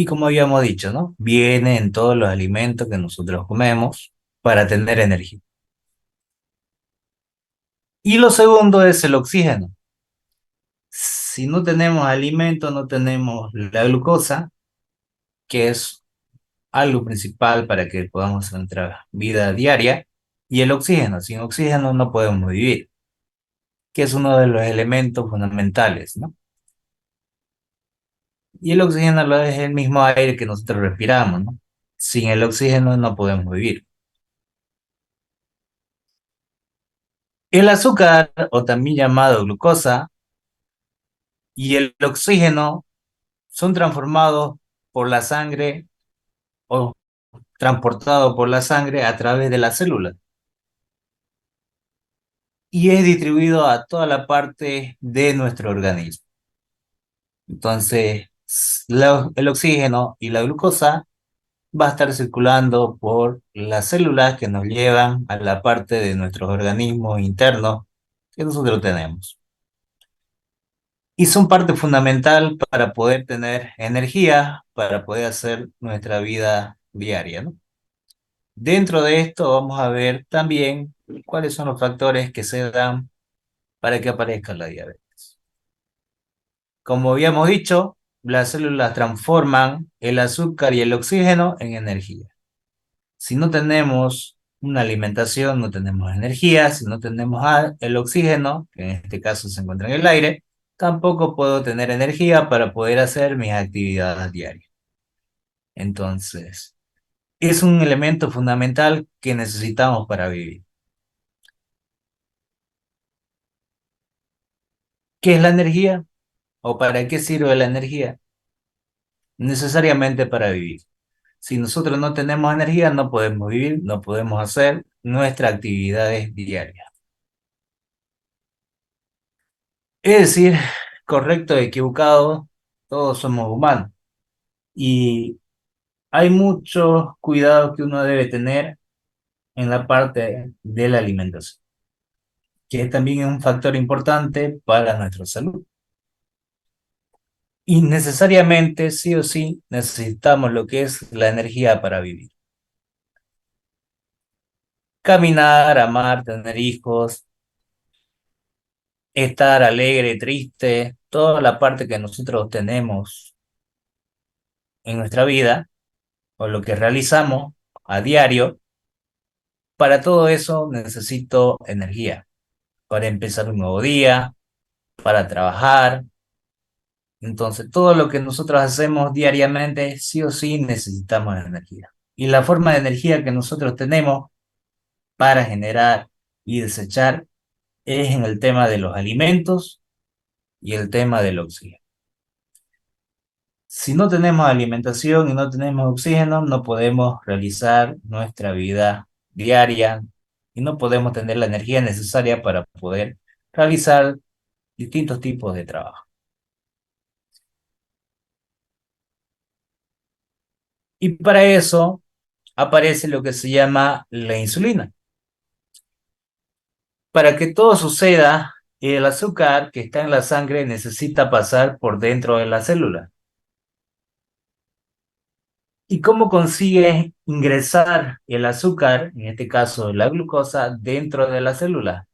Y como habíamos dicho, ¿no? Viene en todos los alimentos que nosotros comemos para tener energía. Y lo segundo es el oxígeno. Si no tenemos alimento, no tenemos la glucosa, que es algo principal para que podamos hacer nuestra vida diaria, y el oxígeno. Sin oxígeno no podemos vivir, que es uno de los elementos fundamentales, ¿no? Y el oxígeno es el mismo aire que nosotros respiramos, ¿no? Sin el oxígeno no podemos vivir. El azúcar, o también llamado glucosa, y el oxígeno son transformados por la sangre o transportados por la sangre a través de la célula y es distribuido a toda la parte de nuestro organismo. Entonces, el oxígeno y la glucosa va a estar circulando por las células que nos llevan a la parte de nuestros organismos internos que nosotros tenemos. Y son parte fundamental para poder tener energía, para poder hacer nuestra vida diaria, ¿no? Dentro de esto vamos a ver también cuáles son los factores que se dan para que aparezca la diabetes. Como habíamos dicho, las células transforman el azúcar y el oxígeno en energía. Si no tenemos una alimentación, no tenemos energía. Si no tenemos el oxígeno, que en este caso se encuentra en el aire, tampoco puedo tener energía para poder hacer mis actividades diarias. Entonces, es un elemento fundamental que necesitamos para vivir. ¿Qué es la energía? ¿O para qué sirve la energía? Necesariamente para vivir. Si nosotros no tenemos energía, no podemos vivir, no podemos hacer nuestras actividades diarias. Es decir, correcto o equivocado, todos somos humanos y hay muchos cuidados que uno debe tener en la parte de la alimentación, que también es un factor importante para nuestra salud. Y necesariamente, sí o sí, necesitamos lo que es la energía para vivir. Caminar, amar, tener hijos, estar alegre, triste, toda la parte que nosotros tenemos en nuestra vida o lo que realizamos a diario. Para todo eso necesito energía, para empezar un nuevo día, para trabajar. Entonces, todo lo que nosotros hacemos diariamente, sí o sí necesitamos energía. Y la forma de energía que nosotros tenemos para generar y desechar es en el tema de los alimentos y el tema del oxígeno. Si no tenemos alimentación y no tenemos oxígeno, no podemos realizar nuestra vida diaria y no podemos tener la energía necesaria para poder realizar distintos tipos de trabajo. Y para eso aparece lo que se llama la insulina. Para que todo suceda, el azúcar que está en la sangre necesita pasar por dentro de la célula. ¿Y cómo consigue ingresar el azúcar, en este caso la glucosa, dentro de la célula?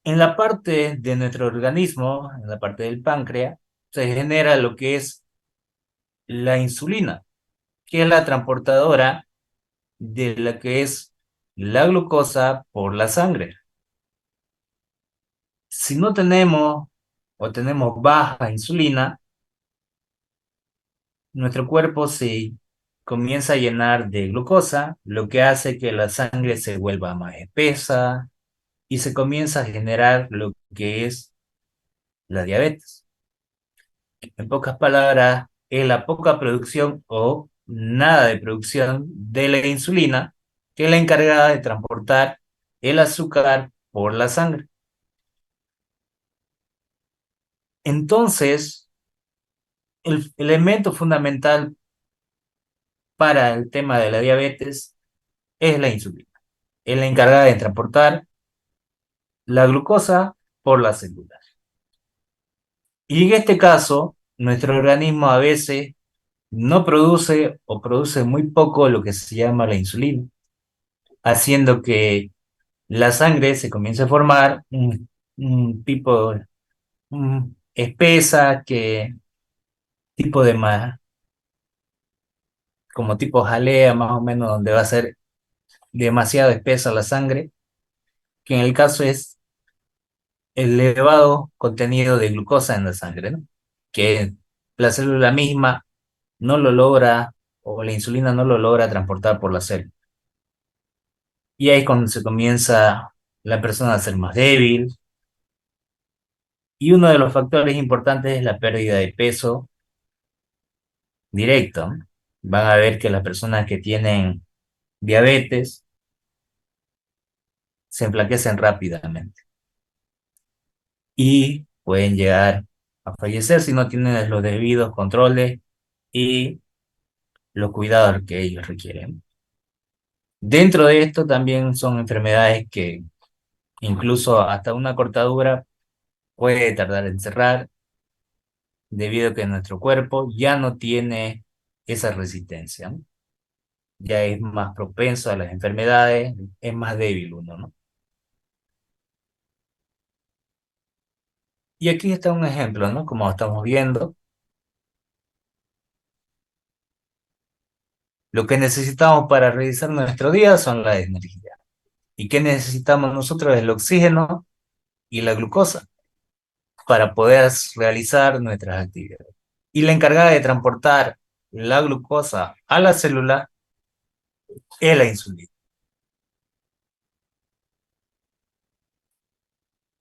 En la parte de nuestro organismo, en la parte del páncreas, se genera lo que es la insulina, que es la transportadora de la que es la glucosa por la sangre. Si no tenemos o tenemos baja insulina, nuestro cuerpo se comienza a llenar de glucosa, lo que hace que la sangre se vuelva más espesa y se comienza a generar lo que es la diabetes. En pocas palabras, es la poca producción o nada de producción de la insulina, que es la encargada de transportar el azúcar por la sangre. Entonces, el elemento fundamental para el tema de la diabetes es la insulina. Es la encargada de transportar la glucosa por las células. Y en este caso, nuestro organismo a veces no produce o produce muy poco lo que se llama la insulina, haciendo que la sangre se comience a formar un tipo espesa, que tipo de más, como tipo jalea más o menos, donde va a ser demasiado espesa la sangre, que en el caso es el elevado contenido de glucosa en la sangre, ¿no? Que la célula misma no lo logra, o la insulina no lo logra transportar por la célula. Y ahí es cuando se comienza la persona a ser más débil. Y uno de los factores importantes es la pérdida de peso directo, ¿no? Van a ver que las personas que tienen diabetes se enflaquecen rápidamente y pueden llegar a fallecer si no tienen los debidos controles y los cuidados que ellos requieren. Dentro de esto también son enfermedades que incluso hasta una cortadura puede tardar en cerrar, debido a que nuestro cuerpo ya no tiene esa resistencia, ¿no? Ya es más propenso a las enfermedades, es más débil uno, ¿no? Y aquí está un ejemplo, ¿no? Como estamos viendo, lo que necesitamos para realizar nuestro día son la energía. ¿Y qué necesitamos nosotros? El oxígeno y la glucosa para poder realizar nuestras actividades. Y la encargada de transportar la glucosa a la célula es la insulina.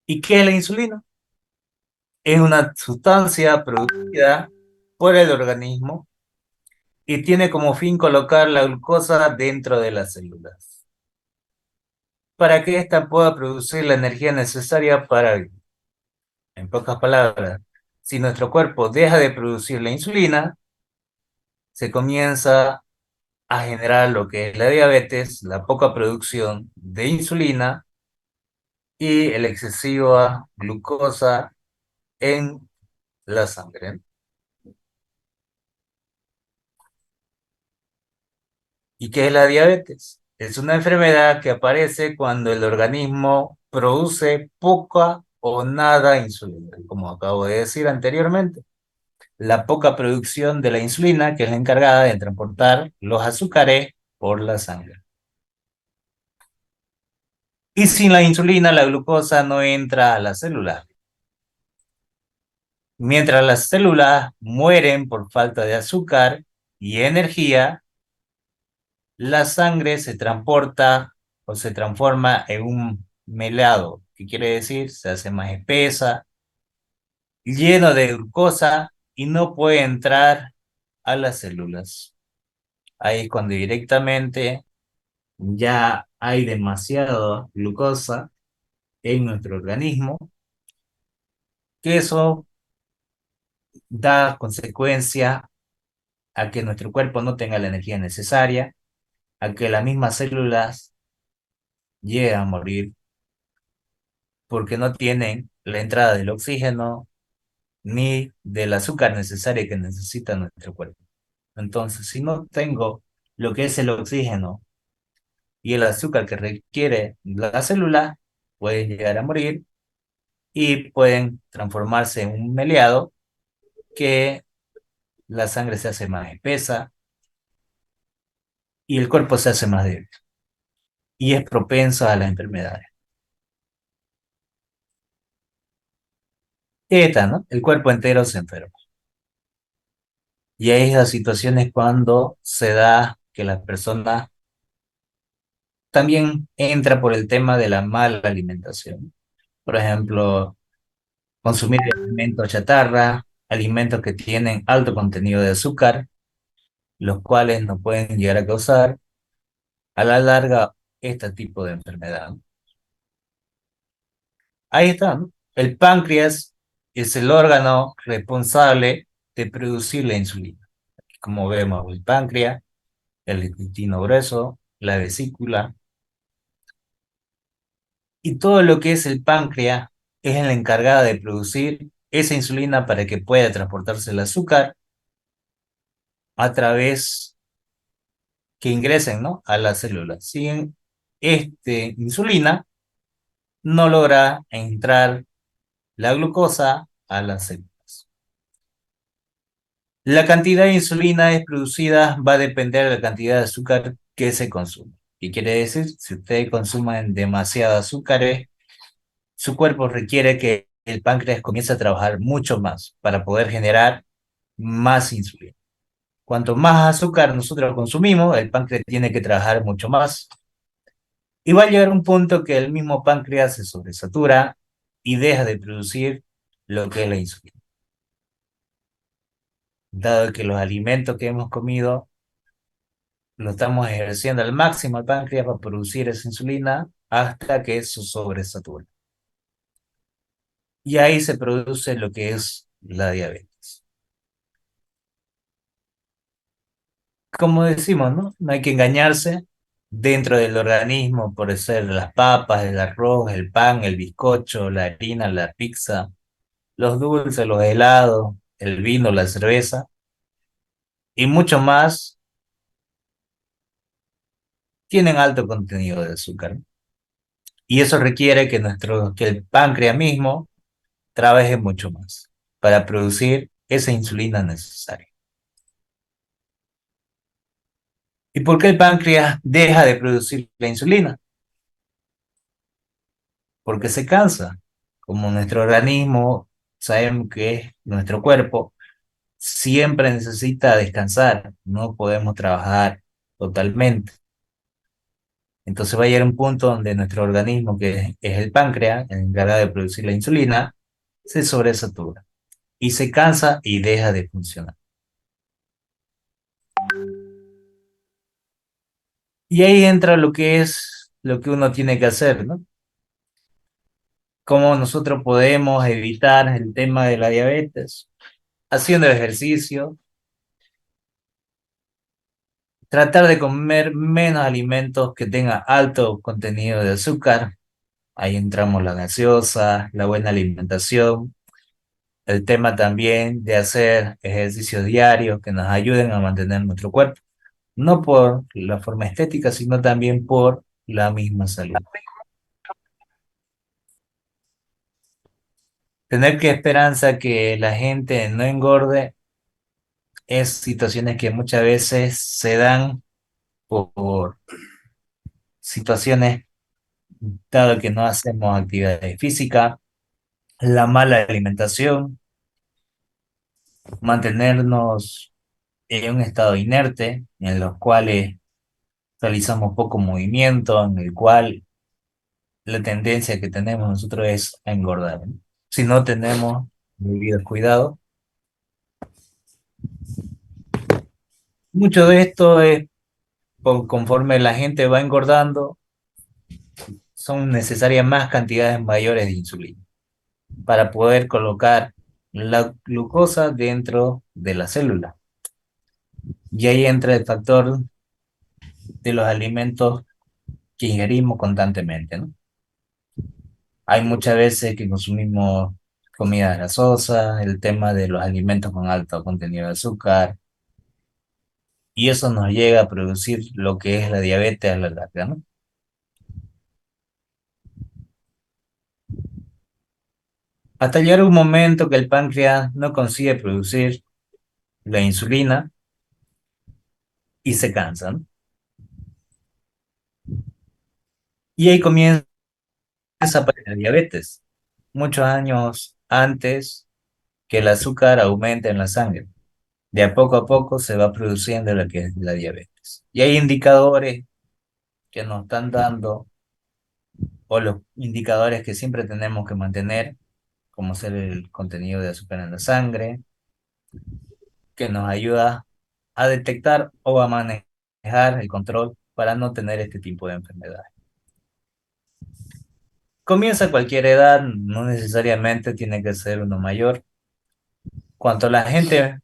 ¿Y qué es la insulina? Es una sustancia producida por el organismo y tiene como fin colocar la glucosa dentro de las células para que ésta pueda producir la energía necesaria para vivir. En pocas palabras, si nuestro cuerpo deja de producir la insulina, se comienza a generar lo que es la diabetes, la poca producción de insulina y el excesiva glucosa en la sangre. ¿Y qué es la diabetes? Es una enfermedad que aparece cuando el organismo produce poca o nada insulina, como acabo de decir anteriormente. La poca producción de la insulina, que es la encargada de transportar los azúcares por la sangre. Y sin la insulina, la glucosa no entra a la célula. Mientras las células mueren por falta de azúcar y energía, la sangre se transporta o se transforma en un melado, que quiere decir se hace más espesa, lleno de glucosa y no puede entrar a las células. Ahí es cuando directamente ya hay demasiada glucosa en nuestro organismo, que eso da consecuencia a que nuestro cuerpo no tenga la energía necesaria, a que las mismas células lleguen a morir porque no tienen la entrada del oxígeno ni del azúcar necesario que necesita nuestro cuerpo. Entonces, si no tengo lo que es el oxígeno y el azúcar que requiere la célula, pueden llegar a morir y pueden transformarse en un meleado, que la sangre se hace más espesa y el cuerpo se hace más débil y es propenso a las enfermedades. Esta, ¿no? El cuerpo entero se enferma. Y hay esas situaciones cuando se da que la persona también entra por el tema de la mala alimentación. Por ejemplo, consumir alimentos chatarra, alimentos que tienen alto contenido de azúcar, los cuales nos pueden llegar a causar a la larga este tipo de enfermedad. Ahí está, ¿no? El páncreas es el órgano responsable de producir la insulina. Como vemos, el páncreas, el intestino grueso, la vesícula, y todo lo que es el páncreas es el encargado de producir esa insulina para que pueda transportarse el azúcar a través que ingresen, ¿no?, a las células. Sin insulina, no logra entrar la glucosa a las células. La cantidad de insulina es producida va a depender de la cantidad de azúcar que se consume. ¿Qué quiere decir? Si ustedes consumen demasiado azúcar, su cuerpo requiere que el páncreas comience a trabajar mucho más para poder generar más insulina. Cuanto más azúcar nosotros consumimos, el páncreas tiene que trabajar mucho más. Y va a llegar un punto que el mismo páncreas se sobresatura y deja de producir lo que es la insulina. Dado que los alimentos que hemos comido lo estamos ejerciendo al máximo, el páncreas va a producir esa insulina hasta que se sobresatura. Y ahí se produce lo que es la diabetes. Como decimos, ¿no? No hay que engañarse. Dentro del organismo, por ser las papas, el arroz, el pan, el bizcocho, la harina, la pizza, los dulces, los helados, el vino, la cerveza y mucho más, tienen alto contenido de azúcar. Y eso requiere que el páncreas mismo trabaje mucho más para producir esa insulina necesaria. ¿Y por qué el páncreas deja de producir la insulina? Porque se cansa. Como nuestro organismo, sabemos que nuestro cuerpo siempre necesita descansar, no podemos trabajar totalmente. Entonces va a llegar un punto donde nuestro organismo, que es el páncreas, el encargado de producir la insulina, se sobresatura y se cansa y deja de funcionar. Y ahí entra lo que es lo que uno tiene que hacer, ¿no? Cómo nosotros podemos evitar el tema de la diabetes, haciendo ejercicio, tratar de comer menos alimentos que tengan alto contenido de azúcar. Ahí entramos la gaseosa, la buena alimentación, el tema también de hacer ejercicios diarios que nos ayuden a mantener nuestro cuerpo, no por la forma estética, sino también por la misma salud. Tener que esperanza que la gente no engorde es situaciones que muchas veces se dan por situaciones, dado que no hacemos actividades físicas, la mala alimentación, mantenernos en un estado inerte, en los cuales realizamos poco movimiento, en el cual la tendencia que tenemos nosotros es a engordar, ¿no? Si no tenemos debido cuidado. Mucho de esto es conforme la gente va engordando, son necesarias más cantidades mayores de insulina para poder colocar la glucosa dentro de la célula. Y ahí entra el factor de los alimentos que ingerimos constantemente, ¿no? Hay muchas veces que consumimos comida grasosa, el tema de los alimentos con alto contenido de azúcar, y eso nos llega a producir lo que es la diabetes a la larga, ¿no? Hasta llegar un momento que el páncreas no consigue producir la insulina y se cansa, ¿no? Y ahí comienza la diabetes, muchos años antes que el azúcar aumente en la sangre. De a poco se va produciendo lo que es la diabetes. Y hay indicadores que nos están dando, o los indicadores que siempre tenemos que mantener, como ser el contenido de azúcar en la sangre, que nos ayuda a detectar o a manejar el control para no tener este tipo de enfermedades. Comienza a cualquier edad, no necesariamente tiene que ser uno mayor. Cuando la gente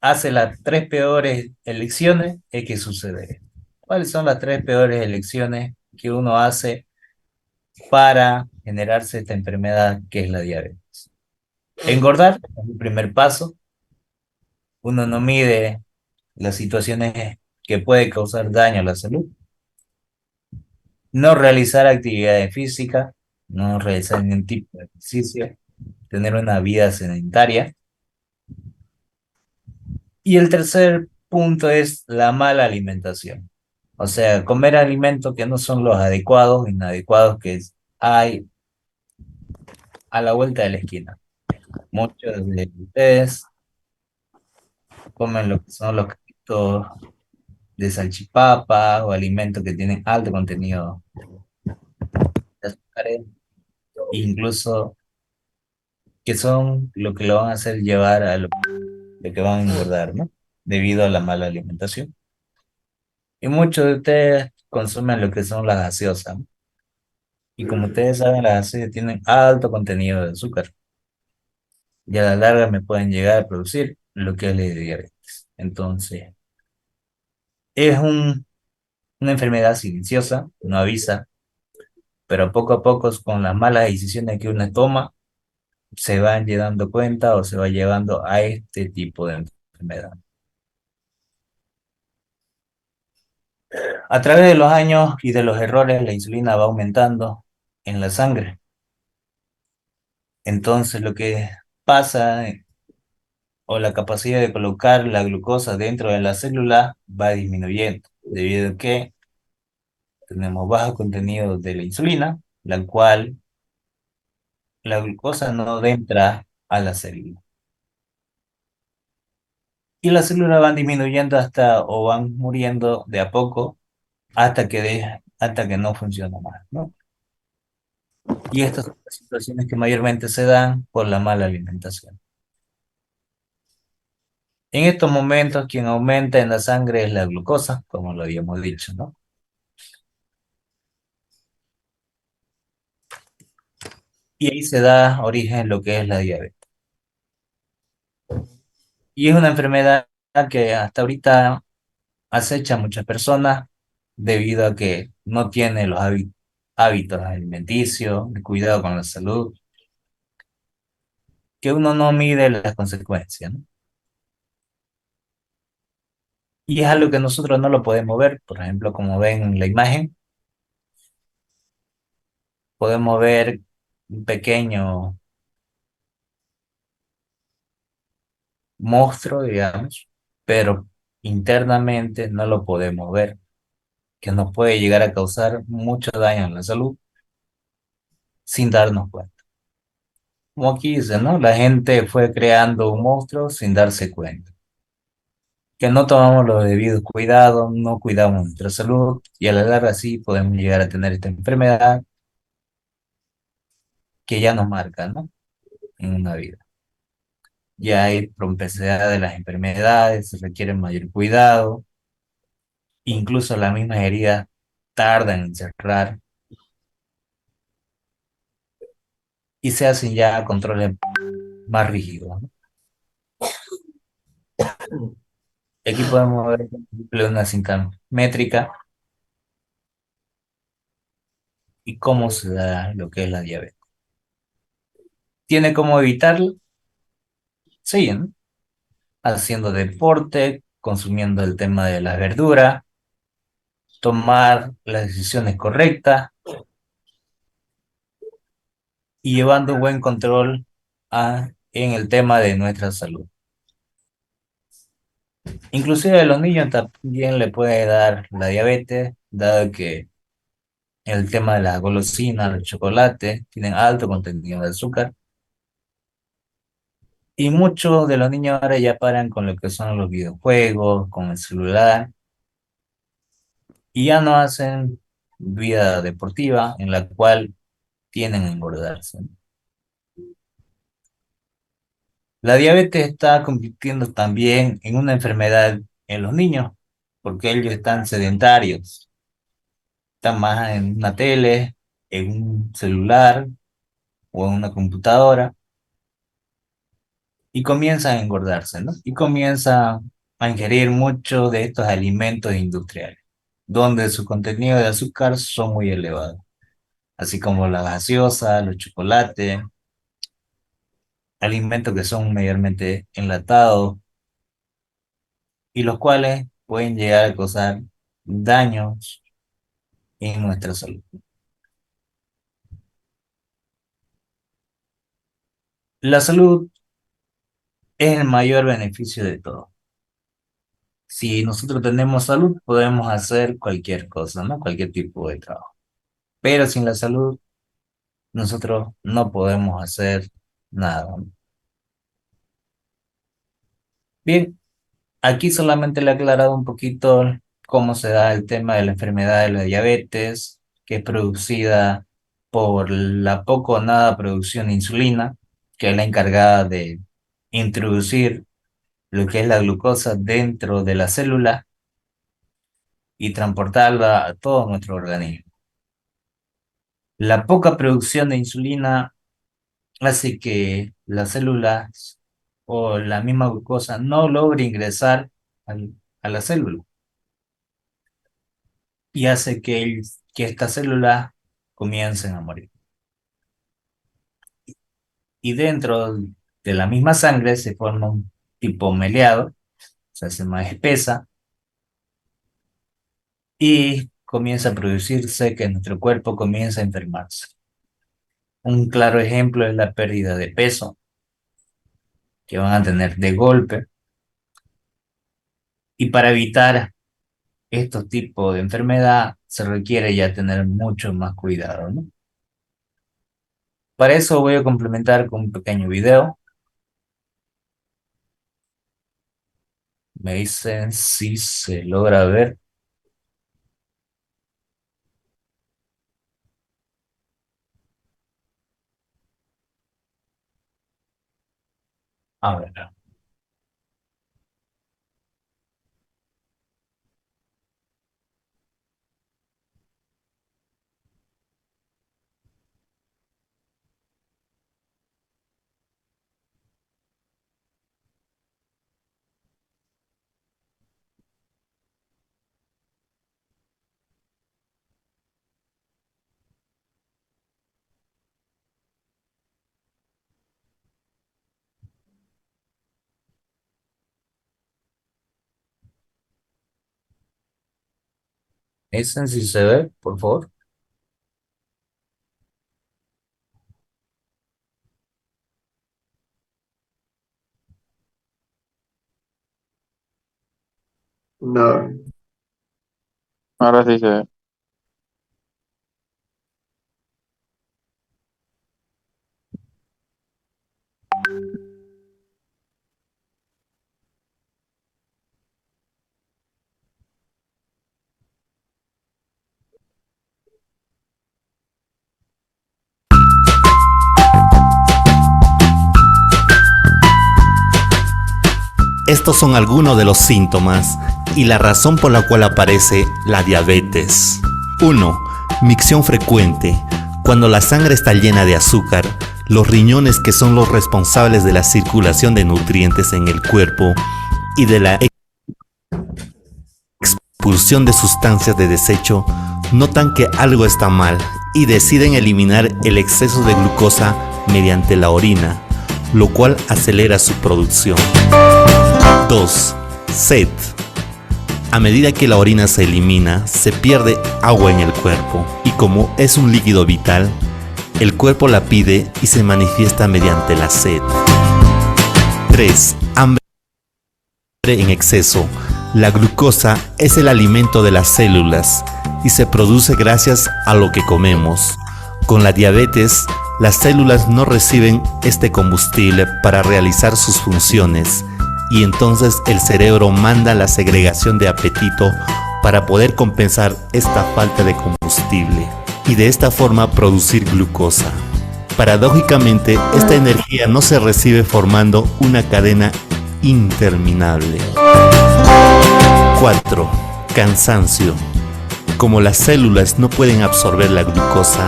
hace las tres peores elecciones, es que sucede. ¿Cuáles son las tres peores elecciones que uno hace para generarse esta enfermedad que es la diabetes? Engordar es el primer paso. Uno no mide las situaciones que puede causar daño a la salud. No realizar actividades físicas, no realizar ningún tipo de ejercicio, tener una vida sedentaria. Y el tercer punto es la mala alimentación. O sea, comer alimentos que no son los adecuados, inadecuados hay a la vuelta de la esquina. Muchos de ustedes comen lo que son los carritos de salchipapa o alimentos que tienen alto contenido de azúcares, incluso que son lo que lo van a hacer llevar a lo que van a engordar, ¿no? Debido a la mala alimentación. Y muchos de ustedes consumen lo que son las gaseosas, ¿no? Y como ustedes saben, las gaseosas tienen alto contenido de azúcar y a la larga me pueden llegar a producir lo que es la diabetes. Entonces, es una enfermedad silenciosa, no avisa, pero poco a poco con las malas decisiones que uno toma, se van dando cuenta o se va llevando a este tipo de enfermedad. A través de los años y de los errores, la insulina va aumentando en la sangre. Entonces, lo que pasa o la capacidad de colocar la glucosa dentro de la célula va disminuyendo, debido a que tenemos bajo contenido de la insulina, la cual la glucosa no entra a la célula. Y las células van disminuyendo hasta o van muriendo de a poco hasta que no funciona más, ¿no? Y estas son las situaciones que mayormente se dan por la mala alimentación. En estos momentos, quien aumenta en la sangre es la glucosa, como lo habíamos dicho, ¿no? Y ahí se da origen lo que es la diabetes. Y es una enfermedad que hasta ahorita acecha a muchas personas debido a que no tiene los hábitos alimenticios, de cuidado con la salud, que uno no mide las consecuencias, ¿no? Y es algo que nosotros no lo podemos ver, por ejemplo, como ven en la imagen, podemos ver un pequeño monstruo, digamos, pero internamente no lo podemos ver, que nos puede llegar a causar mucho daño en la salud sin darnos cuenta. Como aquí dice, ¿no? La gente fue creando un monstruo sin darse cuenta. Que no tomamos los debidos cuidados, no cuidamos nuestra salud y a la larga sí podemos llegar a tener esta enfermedad que ya nos marca, ¿no? En una vida. Ya hay complejidad de las enfermedades, se requiere mayor cuidado, incluso las mismas heridas tardan en cerrar y se hacen ya controles más rígidos, ¿no? Aquí podemos ver, por ejemplo, una cinta métrica y cómo se da lo que es la diabetes. ¿Tiene cómo evitarlo? Sí, ¿no? Haciendo deporte, consumiendo el tema de la verdura, tomar las decisiones correctas y llevando buen control en el tema de nuestra salud. Inclusive a los niños también le puede dar la diabetes, dado que el tema de las golosinas, el chocolate, tienen alto contenido de azúcar. Y muchos de los niños ahora ya paran con lo que son los videojuegos, con el celular, y ya no hacen vida deportiva en la cual tienden a engordarse, ¿no? La diabetes está convirtiendo también en una enfermedad en los niños, porque ellos están sedentarios, están más en una tele, en un celular o en una computadora, y comienzan a engordarse, ¿no? Y comienzan a ingerir mucho de estos alimentos industriales, donde su contenido de azúcar son muy elevados, así como la gaseosa, los chocolates, alimentos que son mayormente enlatados y los cuales pueden llegar a causar daños en nuestra salud. La salud es el mayor beneficio de todo. Si nosotros tenemos salud, podemos hacer cualquier cosa, ¿no? Cualquier tipo de trabajo. Pero sin la salud, nosotros no podemos hacer nada, ¿no? Bien, aquí solamente le he aclarado un poquito cómo se da el tema de la enfermedad de la diabetes, que es producida por la poco o nada producción de insulina, que es la encargada de introducir lo que es la glucosa dentro de la célula y transportarla a todo nuestro organismo. La poca producción de insulina hace que las células o la misma glucosa no logre ingresar a la célula y hace que estas células comiencen a morir. Y dentro de la misma sangre se forma un tipo meleado, se hace más espesa y comienza a producirse que nuestro cuerpo comienza a enfermarse. Un claro ejemplo es la pérdida de peso que van a tener de golpe. Y para evitar estos tipos de enfermedad se requiere ya tener mucho más cuidado, ¿no? Para eso voy a complementar con un pequeño video. Me dicen si se logra ver. A ver. ¿Me dicen si se ve, por favor? No, Ahora sí se ve. Estos son algunos de los síntomas y la razón por la cual aparece la diabetes. 1. Micción frecuente. Cuando la sangre está llena de azúcar, los riñones, que son los responsables de la circulación de nutrientes en el cuerpo y de la expulsión de sustancias de desecho, notan que algo está mal y deciden eliminar el exceso de glucosa mediante la orina, lo cual acelera su producción. 2. Sed. A medida que la orina se elimina, se pierde agua en el cuerpo y como es un líquido vital, el cuerpo la pide y se manifiesta mediante la sed. 3. Hambre en exceso. La glucosa es el alimento de las células y se produce gracias a lo que comemos. Con la diabetes, las células no reciben este combustible para realizar sus funciones y entonces el cerebro manda la segregación de apetito para poder compensar esta falta de combustible y de esta forma producir glucosa. Paradójicamente, esta energía no se recibe formando una cadena interminable. 4. Cansancio. Como las células no pueden absorber la glucosa,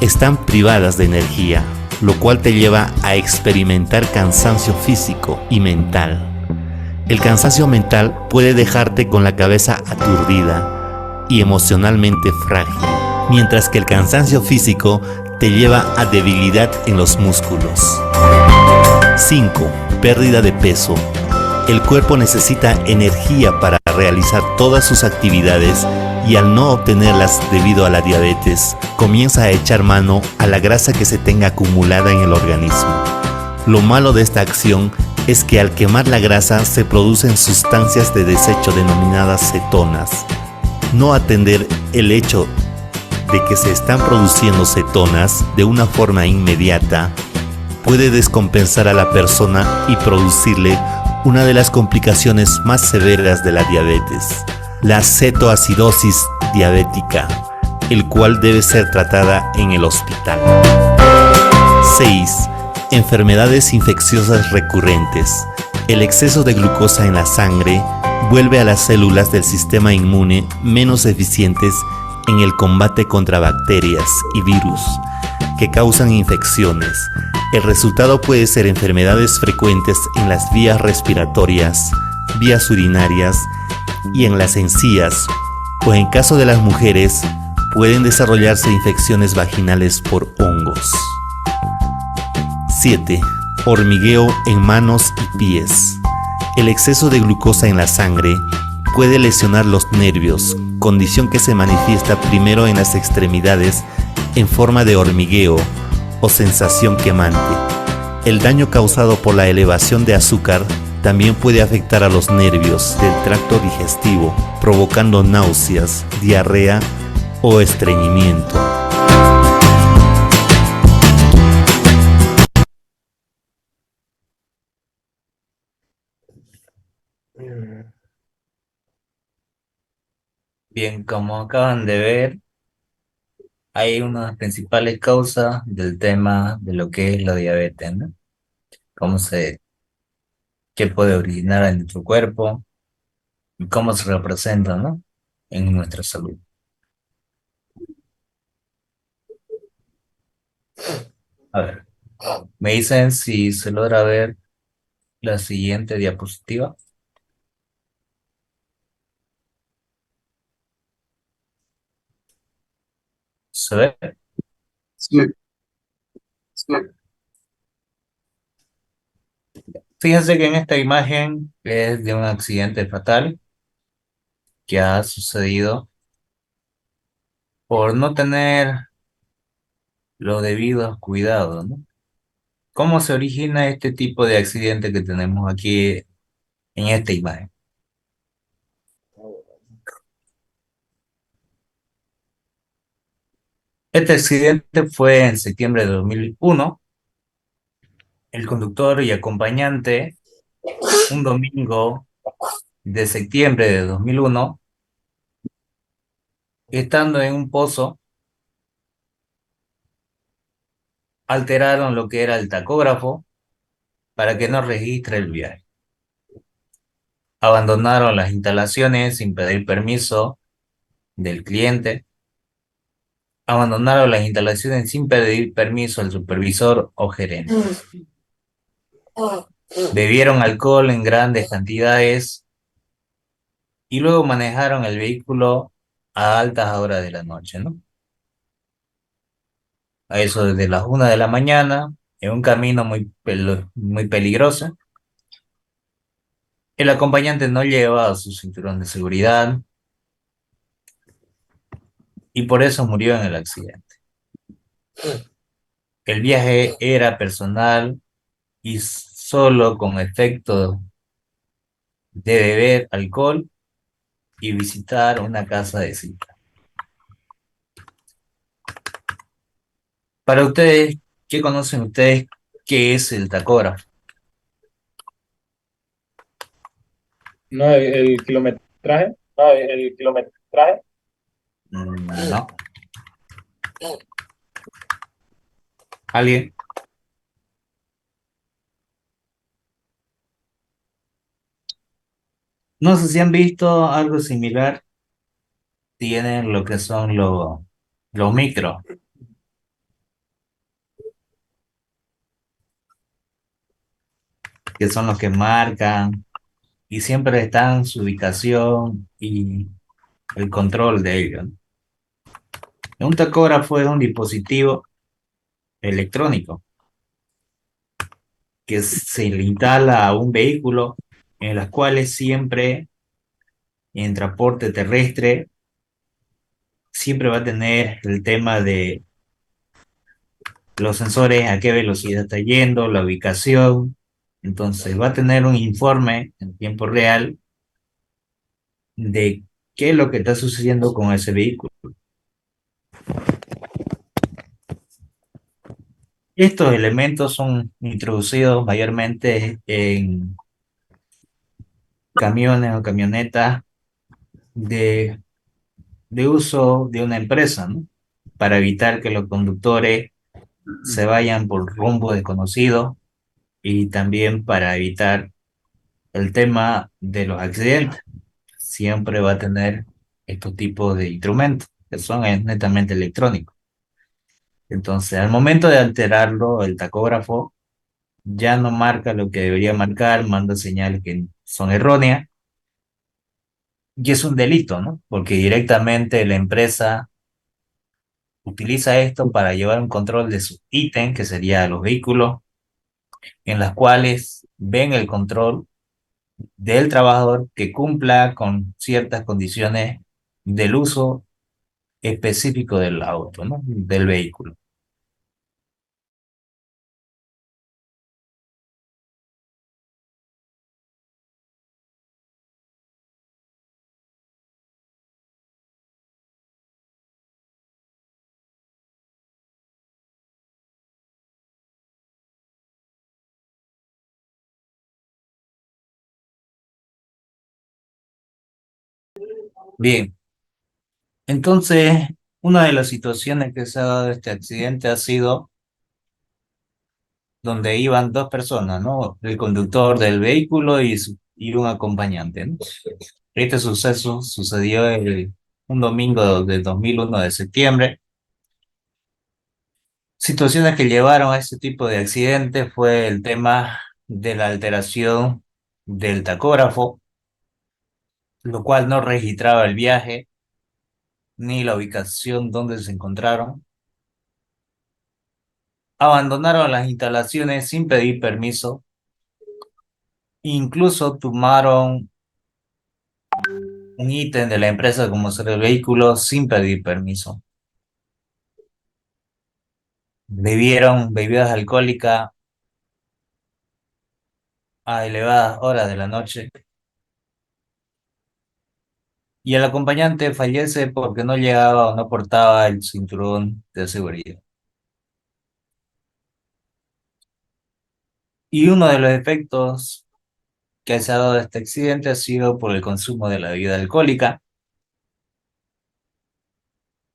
están privadas de energía, lo cual te lleva a experimentar cansancio físico y mental. El cansancio mental puede dejarte con la cabeza aturdida y emocionalmente frágil, mientras que el cansancio físico te lleva a debilidad en los músculos. 5. Pérdida de peso. El cuerpo necesita energía para realizar todas sus actividades y al no obtenerlas debido a la diabetes, comienza a echar mano a la grasa que se tenga acumulada en el organismo. Lo malo de esta acción es que al quemar la grasa se producen sustancias de desecho denominadas cetonas. No atender el hecho de que se están produciendo cetonas de una forma inmediata puede descompensar a la persona y producirle una de las complicaciones más severas de la diabetes, la cetoacidosis diabética, el cual debe ser tratada en el hospital. 6. Enfermedades infecciosas recurrentes. El exceso de glucosa en la sangre vuelve a las células del sistema inmune menos eficientes en el combate contra bacterias y virus que causan infecciones. El resultado puede ser enfermedades frecuentes en las vías respiratorias, vías urinarias y en las encías, o en caso de las mujeres, pueden desarrollarse infecciones vaginales por hongos. 7. Hormigueo en manos y pies. El exceso de glucosa en la sangre puede lesionar los nervios, condición que se manifiesta primero en las extremidades en forma de hormigueo o sensación quemante. El daño causado por la elevación de azúcar también puede afectar a los nervios del tracto digestivo, provocando náuseas, diarrea o estreñimiento. Bien, como acaban de ver, hay una de las principales causas del tema de lo que es la diabetes, ¿no? Cómo se, qué puede originar en nuestro cuerpo y cómo se representa, ¿no? En nuestra salud. A ver, me dicen si se logra ver la siguiente diapositiva. ¿Se ve? Sí, sí. Fíjense que en esta imagen es de un accidente fatal que ha sucedido por no tener los debidos cuidados, ¿no? ¿Cómo se origina este tipo de accidente que tenemos aquí en esta imagen? Este accidente fue en septiembre de 2001. El conductor y acompañante, un domingo de septiembre de 2001, estando en un pozo, alteraron lo que era el tacógrafo para que no registre el viaje. Abandonaron las instalaciones sin pedir permiso del cliente. Abandonaron las instalaciones sin pedir permiso al supervisor o gerente. Bebieron alcohol en grandes cantidades y luego manejaron el vehículo a altas horas de la noche, ¿no? A eso desde las 1 de la mañana, en un camino muy peligroso. El acompañante no llevaba su cinturón de seguridad y por eso murió en el accidente. El viaje era personal y solo con efecto de beber alcohol y visitar una casa de cita. Para ustedes, ¿qué conocen ustedes? ¿Qué es el tacógrafo? No, el kilometraje. No, el kilometraje. No. ¿Alguien? No sé si han visto algo similar. Tienen lo que son los micros, que son los que marcan y siempre están su ubicación y el control de ellos, ¿no? Un tacógrafo es un dispositivo electrónico que se le instala a un vehículo, en las cuales siempre en transporte terrestre siempre va a tener el tema de los sensores, a qué velocidad está yendo, la ubicación. Entonces va a tener un informe en tiempo real de qué es lo que está sucediendo con ese vehículo. Estos elementos son introducidos mayormente en camiones o camionetas de, de uso de una empresa, ¿no? Para evitar que los conductores se vayan por rumbo desconocido y también para evitar el tema de los accidentes. Siempre va a tener estos tipos de instrumentos que son netamente electrónicos. Entonces, al momento de alterarlo, el tacógrafo ya no marca lo que debería marcar, manda señales que son erróneas y es un delito, ¿no? Porque directamente la empresa utiliza esto para llevar un control de su ítem, que sería los vehículos, en las cuales ven el control del trabajador que cumpla con ciertas condiciones del uso específico del auto, ¿no? Del vehículo. Bien, entonces, una de las situaciones que se ha dado de este accidente ha sido donde iban dos personas, ¿no? El conductor del vehículo y un acompañante, ¿no? Este suceso sucedió un domingo del 2001 de septiembre. Situaciones que llevaron a este tipo de accidentes fue el tema de la alteración del tacógrafo, lo cual no registraba el viaje ni la ubicación donde se encontraron. Abandonaron las instalaciones sin pedir permiso. Incluso tomaron un ítem de la empresa como ser el vehículo sin pedir permiso. Bebieron bebidas alcohólicas a elevadas horas de la noche y el acompañante fallece porque no llegaba o no portaba el cinturón de seguridad. Y uno de los efectos que se ha dado de este accidente ha sido por el consumo de la bebida alcohólica,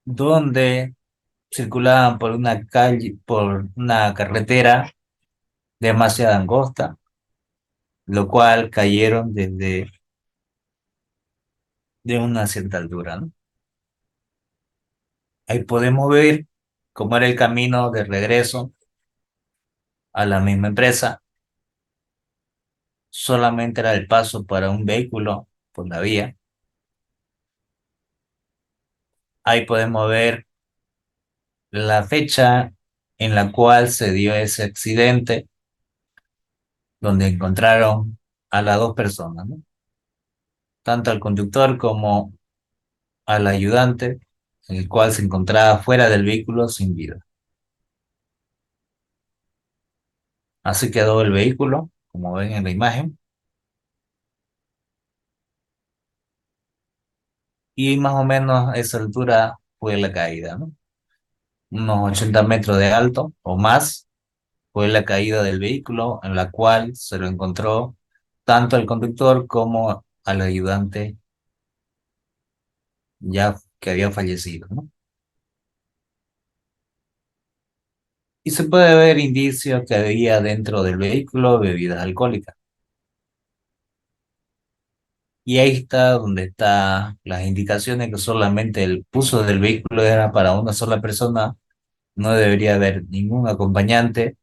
donde circulaban por una calle, por una carretera demasiado angosta, lo cual cayeron desde de una cierta altura, ¿no? Ahí podemos ver cómo era el camino de regreso a la misma empresa, solamente era el paso para un vehículo por la vía. Ahí podemos ver la fecha en la cual se dio ese accidente, donde encontraron a las dos personas, ¿no? Tanto al conductor como al ayudante, el cual se encontraba fuera del vehículo sin vida. Así quedó el vehículo, como ven en la imagen, y más o menos a esa altura fue la caída, ¿no? Unos 80 metros de alto o más fue la caída del vehículo, en la cual se lo encontró tanto al conductor como al ayudante ya que había fallecido, ¿no? Y se puede ver indicios que había dentro del vehículo bebidas alcohólicas. Y ahí está donde está las indicaciones que solamente el uso del vehículo era para una sola persona, no debería haber ningún acompañante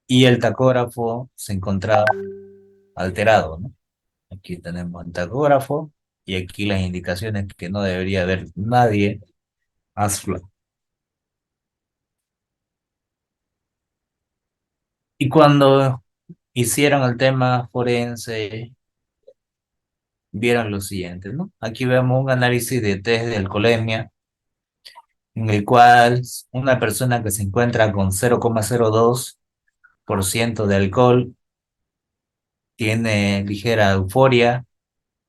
y el tacógrafo se encontraba alterado, ¿no? Aquí tenemos el tacógrafo y aquí las indicaciones que no debería haber nadie a su lado. Y cuando hicieron el tema forense, vieron lo siguiente, ¿no? Aquí vemos un análisis de test de alcoholemia, en el cual una persona que se encuentra con 0,02% de alcohol tiene ligera euforia,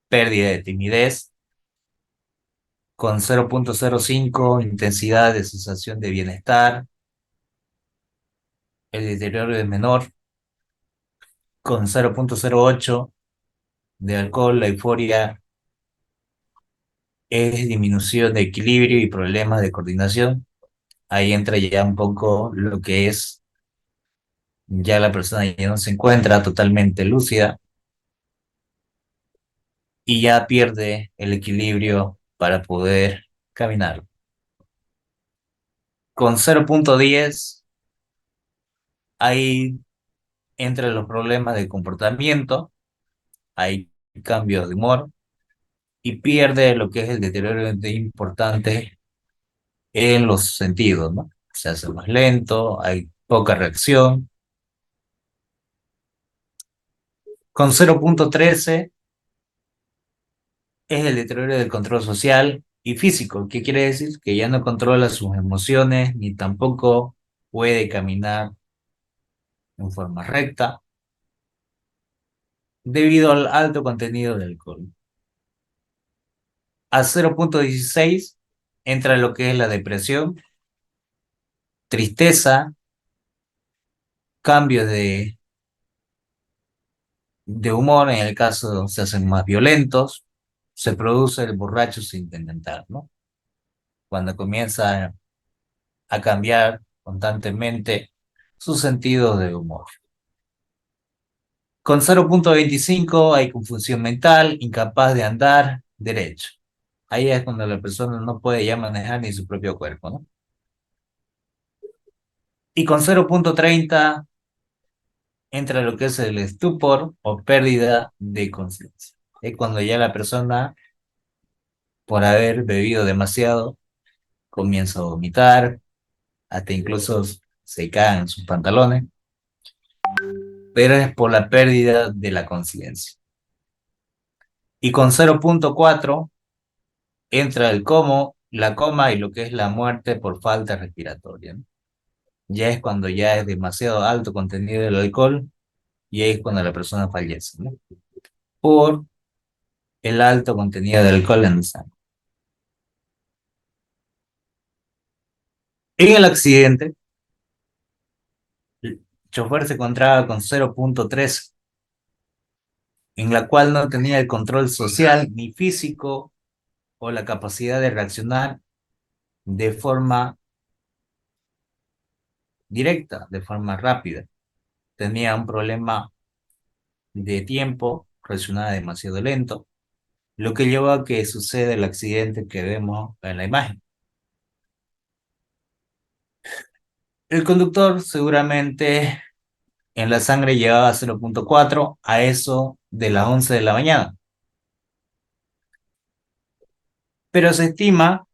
pérdida de timidez, con 0,05 intensidad de sensación de bienestar, el deterioro es menor, con 0,08 de alcohol, la euforia es disminución de equilibrio y problemas de coordinación. Ahí entra ya un poco lo que es, ya la persona ya no se encuentra totalmente lúcida y ya pierde el equilibrio para poder caminar. Con 0,10 ahí entre los problemas de comportamiento, hay cambios de humor y pierde lo que es el deterioro importante en los sentidos, ¿no? Se hace más lento, hay poca reacción. Con 0,13 es el deterioro del control social y físico. ¿Qué quiere decir? Que ya no controla sus emociones ni tampoco puede caminar en forma recta debido al alto contenido de alcohol. A 0,16 entra lo que es la depresión, tristeza, cambios de humor, en el caso se hacen más violentos, se produce el borracho sentimental, ¿no? Cuando comienza a cambiar constantemente su sentido de humor. Con 0,25 hay confusión mental, incapaz de andar derecho. Ahí es cuando la persona no puede ya manejar ni su propio cuerpo, ¿no? Y con 0,30 entra lo que es el estupor o pérdida de conciencia. Es cuando ya la persona, por haber bebido demasiado, comienza a vomitar, hasta incluso se caen sus pantalones, pero es por la pérdida de la conciencia. Y con 0,4 entra el como, la coma y lo que es la muerte por falta respiratoria, ¿no? Ya es cuando ya es demasiado alto contenido del alcohol y ahí es cuando la persona fallece, ¿no? Por el alto contenido de alcohol en la sangre. En el accidente, el chofer se encontraba con 0,13, en la cual no tenía el control social ni físico o la capacidad de reaccionar de forma directa, de forma rápida. Tenía un problema de tiempo, reaccionaba demasiado lento, lo que llevó a que suceda el accidente que vemos en la imagen. El conductor seguramente en la sangre llevaba 0,4 a eso de las 11 de la mañana, pero se estima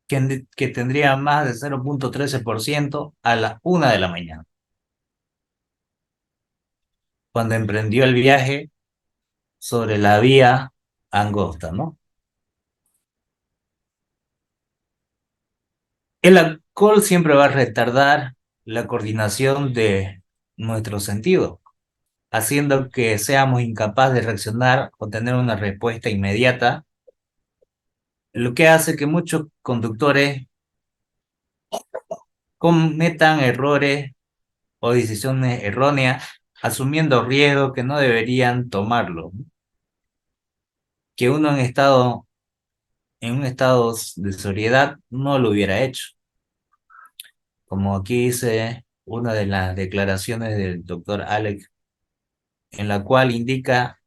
que tendría más de 0,13% a las 1 de la mañana, cuando emprendió el viaje sobre la vía angosta, ¿no? El alcohol siempre va a retardar la coordinación de nuestros sentidos, haciendo que seamos incapaces de reaccionar o tener una respuesta inmediata, lo que hace que muchos conductores cometan errores o decisiones erróneas, asumiendo riesgos que no deberían tomarlo, que uno en un estado de sobriedad no lo hubiera hecho. Como aquí dice una de las declaraciones del doctor Alex, en la cual indica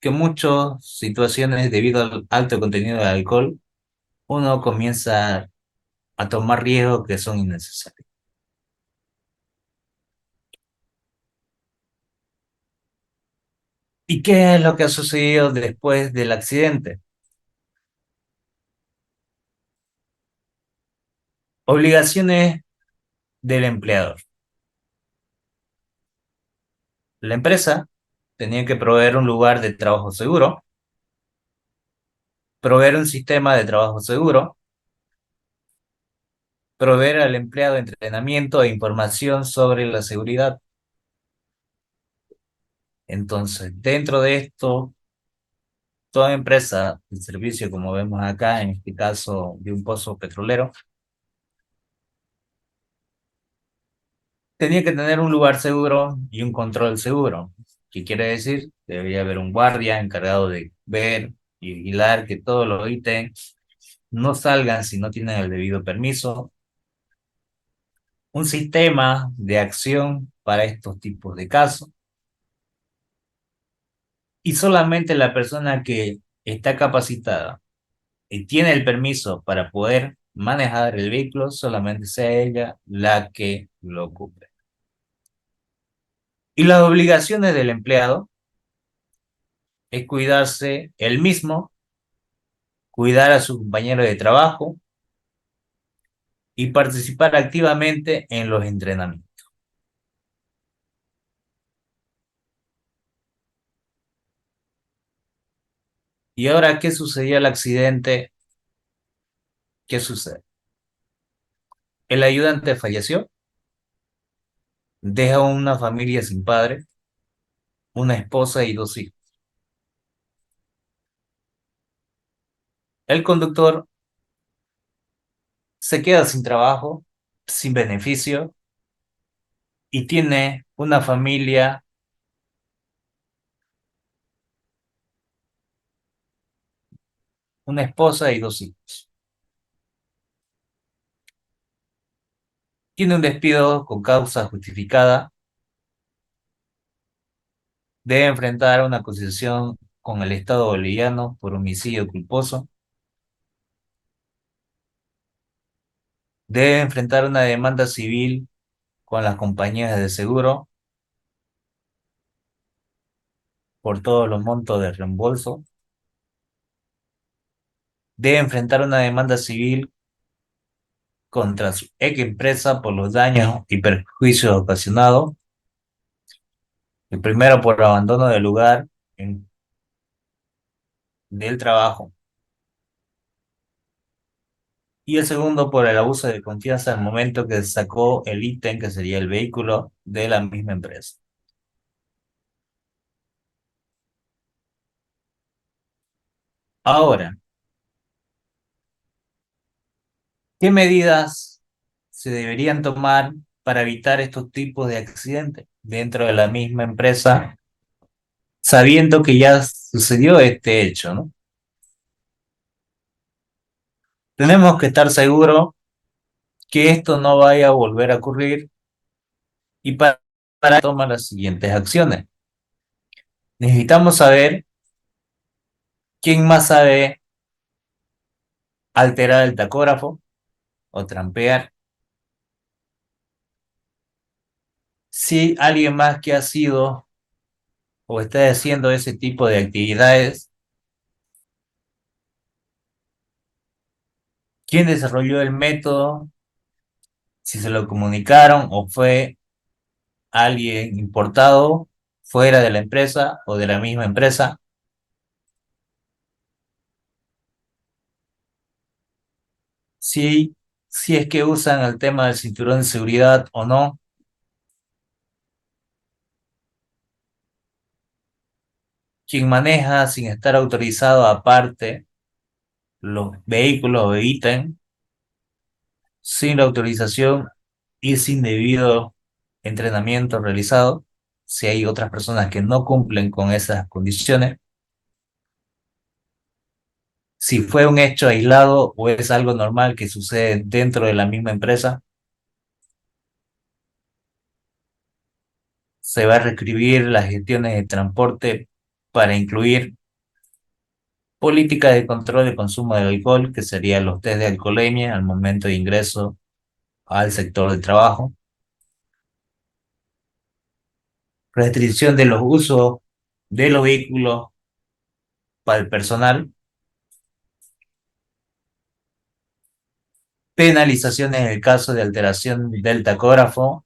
que muchas situaciones debido al alto contenido de alcohol, uno comienza a tomar riesgos que son innecesarios. ¿Y qué es lo que ha sucedido después del accidente? Obligaciones del empleador. La empresa tenía que proveer un lugar de trabajo seguro, proveer un sistema de trabajo seguro, proveer al empleado entrenamiento e información sobre la seguridad. Entonces, dentro de esto, toda empresa de servicio, como vemos acá, en este caso de un pozo petrolero, tenía que tener un lugar seguro y un control seguro. ¿Qué quiere decir? Debería haber un guardia encargado de ver y vigilar que todos los ítems no salgan si no tienen el debido permiso. Un sistema de acción para estos tipos de casos. Y solamente la persona que está capacitada y tiene el permiso para poder manejar el vehículo, solamente sea ella la que lo ocupe. Y las obligaciones del empleado es cuidarse él mismo, cuidar a su compañero de trabajo y participar activamente en los entrenamientos. ¿Y ahora qué sucedió al accidente? ¿Qué sucede? El ayudante falleció, deja una familia sin padre, una esposa y 2 hijos. El conductor se queda sin trabajo, sin beneficio y tiene una familia, una esposa y 2 hijos. Tiene un despido con causa justificada, debe enfrentar una acusación con el Estado boliviano por homicidio culposo, debe enfrentar una demanda civil con las compañías de seguro por todos los montos de reembolso, debe enfrentar una demanda civil contra su ex empresa por los daños y perjuicios ocasionados, el primero por abandono del lugar del trabajo y el segundo por el abuso de confianza al momento que sacó el ítem que sería el vehículo de la misma empresa. Ahora, ¿qué medidas se deberían tomar para evitar estos tipos de accidentes dentro de la misma empresa, sabiendo que ya sucedió este hecho, ¿no? Tenemos que estar seguros que esto no vaya a volver a ocurrir y para tomar las siguientes acciones. Necesitamos saber quién más sabe alterar el tacógrafo o trampear. Si alguien más que ha sido o está haciendo ese tipo de actividades, quién desarrolló el método, si se lo comunicaron o fue alguien importado fuera de la empresa o de la misma empresa, si, si es que usan el tema del cinturón de seguridad o no, quién maneja sin estar autorizado aparte los vehículos o ítems sin la autorización y sin debido entrenamiento realizado, si hay otras personas que no cumplen con esas condiciones, si fue un hecho aislado o es algo normal que sucede dentro de la misma empresa, se va a reescribir las gestiones de transporte para incluir política de control de consumo de alcohol, que serían los test de alcoholemia al momento de ingreso al sector de trabajo, restricción de los usos de los vehículos para el personal, penalizaciones en el caso de alteración del tacógrafo,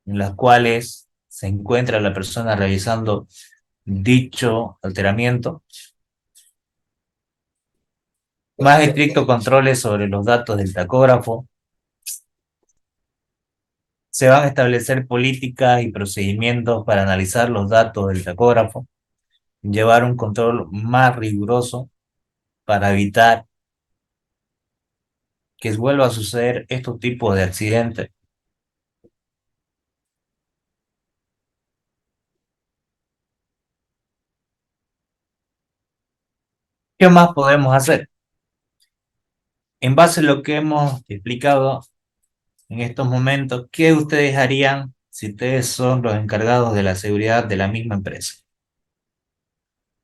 en las cuales se encuentra la persona realizando dicho alteramiento, más estrictos controles sobre los datos del tacógrafo, se van a establecer políticas y procedimientos para analizar los datos del tacógrafo, llevar un control más riguroso para evitar que vuelva a suceder estos tipos de accidentes. ¿Qué más podemos hacer? En base a lo que hemos explicado en estos momentos, ¿qué ustedes harían si ustedes son los encargados de la seguridad de la misma empresa?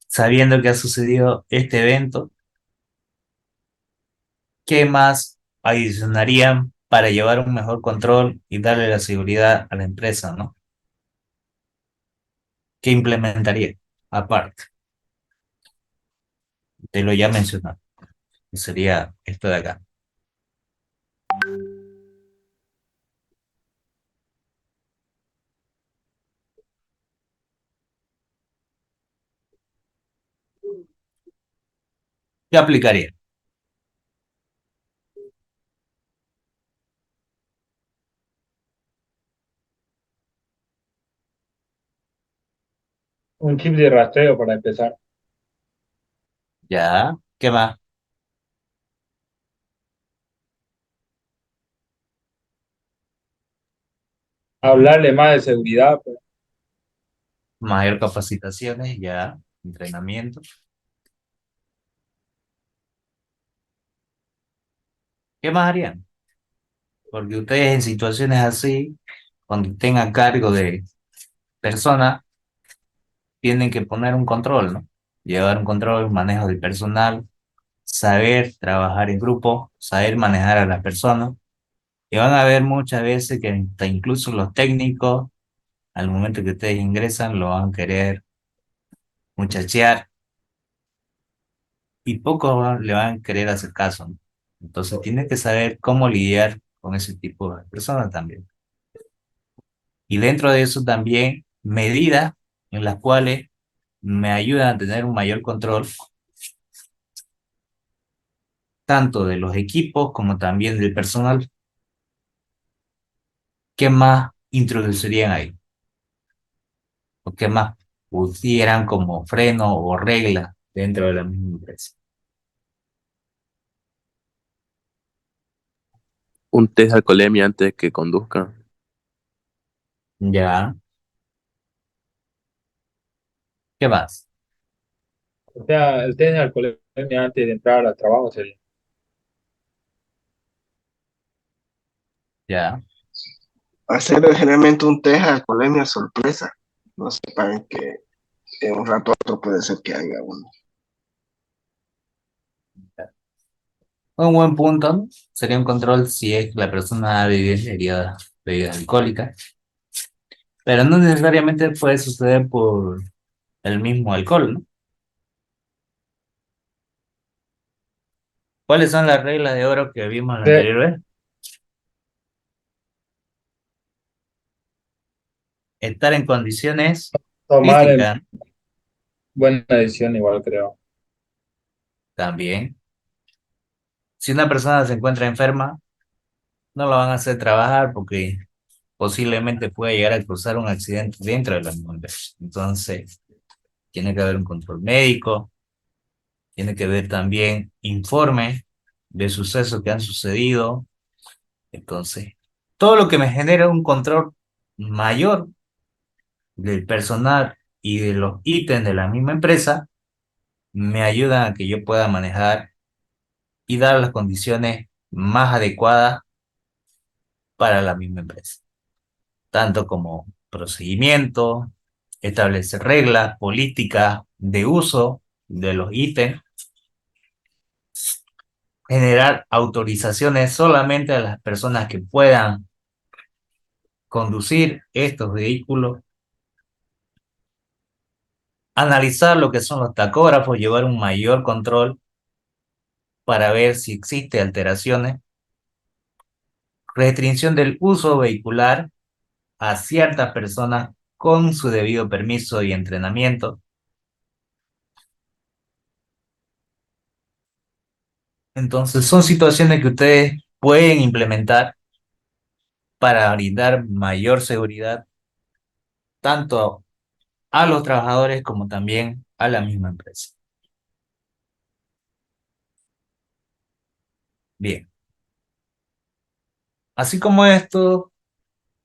Sabiendo que ha sucedido este evento, ¿qué más adicionarían para llevar un mejor control y darle la seguridad a la empresa, ¿no? ¿Qué implementaría? Aparte de lo ya mencionado, que sería esto de acá. ¿Qué aplicaría? Un chip de rastreo para empezar. ¿Ya? ¿Qué más? Hablarle más de seguridad, pues. Mayor capacitaciones, ya, entrenamiento. ¿Qué más harían? Porque ustedes en situaciones así, cuando estén a cargo de personas, tienen que poner un control, ¿no? Llevar un control, un manejo de personal, saber trabajar en grupo, saber manejar a las personas. Y van a ver muchas veces que hasta incluso los técnicos, al momento que ustedes ingresan, lo van a querer muchachear y pocos le van a querer hacer caso, ¿no? Entonces tienen que saber cómo lidiar con ese tipo de personas también. Y dentro de eso también medidas en las cuales me ayudan a tener un mayor control tanto de los equipos como también del personal. ¿Qué más introducirían ahí? ¿O qué más pusieran como freno o regla dentro de la misma empresa? Un test de alcoholemia antes de que conduzca. Ya, ¿qué más? O sea, el test de alcoholemia antes de entrar al trabajo sería. Ya, Hacer generalmente un test de alcoholemia sorpresa. No sepan que de un rato a otro puede ser que haya uno. un buen punto, ¿no? Sería un control si es que la persona bebidas bebidas alcohólicas, pero no necesariamente puede suceder por el mismo alcohol, ¿no? ¿Cuáles son las reglas de oro que vimos la De anterior vez? Estar en condiciones tomar en físicas buena decisión, igual creo. también. Si una persona se encuentra enferma, no la van a hacer trabajar porque posiblemente puede llegar a causar un accidente dentro de la misma empresa. Entonces, tiene que haber un control médico, tiene que haber también informes de sucesos que han sucedido. Entonces, todo lo que me genera un control mayor del personal y de los ítems de la misma empresa, me ayudan a que yo pueda manejar y dar las condiciones más adecuadas para la misma empresa, tanto como procedimiento, establecer reglas, políticas de uso de los ítems, generar autorizaciones solamente a las personas que puedan conducir estos vehículos, analizar lo que son los tacógrafos, llevar un mayor control para ver si existe alteraciones, restricción del uso vehicular a ciertas personas con su debido permiso y entrenamiento. Entonces son situaciones que ustedes pueden implementar para brindar mayor seguridad tanto a los trabajadores como también a la misma empresa. Bien. Así como esto,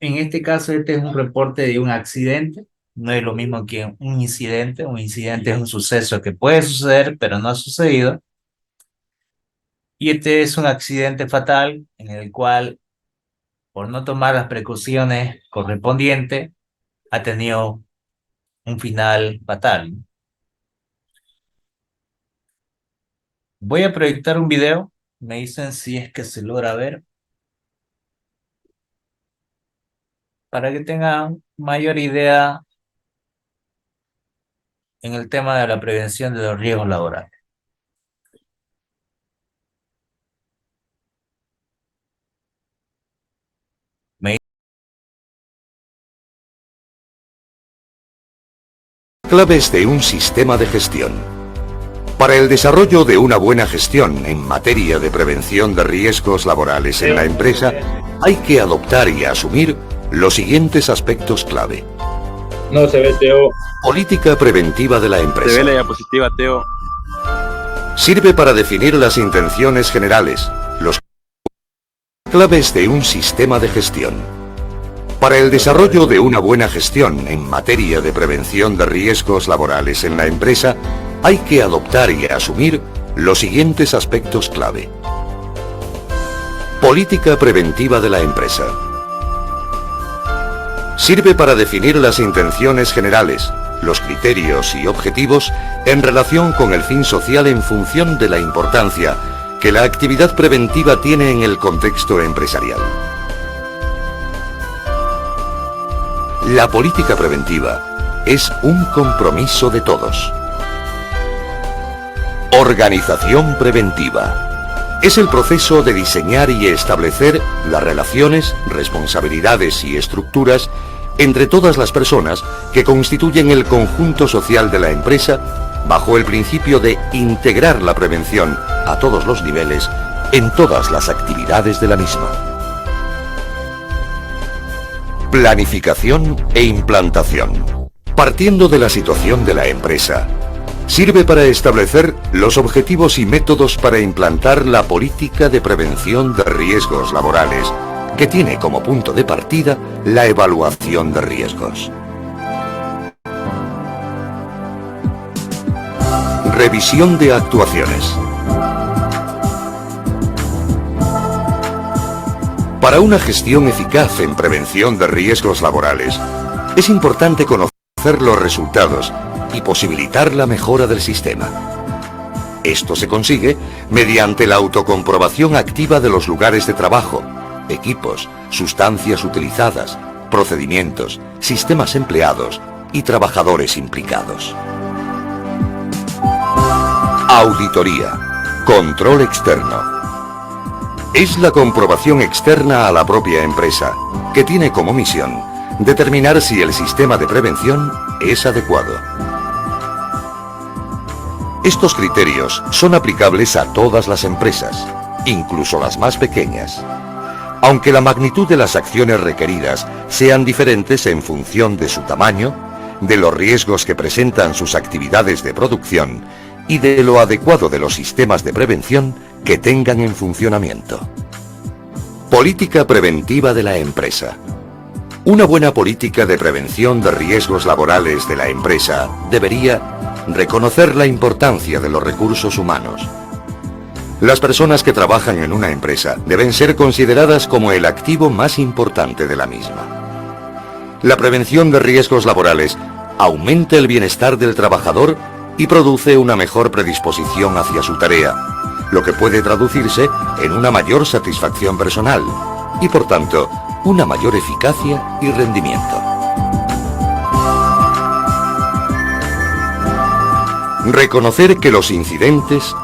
en este caso este es un reporte de un accidente, no es lo mismo que un incidente. Un incidente es un suceso que puede suceder, pero no ha sucedido. Y este es un accidente fatal en el cual, por no tomar las precauciones correspondientes, ha tenido un final fatal. Voy a proyectar un video, me dicen si es que se logra ver, para que tengan mayor idea en el tema de la prevención de los riesgos laborales. Claves de un sistema de gestión. Para el desarrollo de una buena gestión en materia de prevención de riesgos laborales en la empresa, hay que adoptar y asumir los siguientes aspectos clave. No se ve, Teo. Política preventiva de la Se ve empresa. la diapositiva, Teo. Sirve para definir las intenciones generales, los claves de un sistema de gestión. Para el desarrollo de una buena gestión en materia de prevención de riesgos laborales en la empresa, hay que adoptar y asumir los siguientes aspectos clave. Política preventiva de la empresa. Sirve para definir las intenciones generales, los criterios y objetivos en relación con el fin social en función de la importancia que la actividad preventiva tiene en el contexto empresarial. La política preventiva es un compromiso de todos. Organización preventiva. Es el proceso de diseñar y establecer las relaciones, responsabilidades y estructuras entre todas las personas que constituyen el conjunto social de la empresa bajo el principio de integrar la prevención a todos los niveles en todas las actividades de la misma. Planificación e implantación. Partiendo de la situación de la empresa, sirve para establecer los objetivos y métodos para implantar la política de prevención de riesgos laborales, que tiene como punto de partida la evaluación de riesgos. Revisión de actuaciones. Para una gestión eficaz en prevención de riesgos laborales, es importante conocer los resultados y posibilitar la mejora del sistema. Esto se consigue mediante la autocomprobación activa de los lugares de trabajo, equipos, sustancias utilizadas, procedimientos, sistemas empleados y trabajadores implicados. Auditoría. Control externo. Es la comprobación externa a la propia empresa, que tiene como misión determinar si el sistema de prevención es adecuado. Estos criterios son aplicables a todas las empresas, incluso las más pequeñas, aunque la magnitud de las acciones requeridas sean diferentes en función de su tamaño, de los riesgos que presentan sus actividades de producción y de lo adecuado de los sistemas de prevención que tengan en funcionamiento. Política preventiva de la empresa. Una buena política de prevención de riesgos laborales de la empresa debería reconocer la importancia de los recursos humanos. Las personas que trabajan en una empresa deben ser consideradas como el activo más importante de la misma. La prevención de riesgos laborales aumenta el bienestar del trabajador y produce una mejor predisposición hacia su tarea, lo que puede traducirse en una mayor satisfacción personal y, por tanto, una mayor eficacia y rendimiento. Reconocer que los incidentes,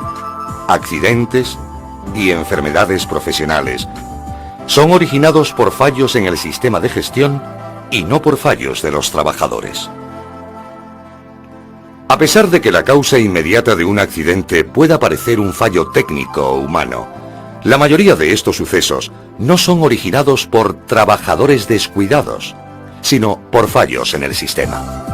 accidentes y enfermedades profesionales son originados por fallos en el sistema de gestión y no por fallos de los trabajadores. A pesar de que la causa inmediata de un accidente pueda parecer un fallo técnico o humano, la mayoría de estos sucesos no son originados por trabajadores descuidados, sino por fallos en el sistema.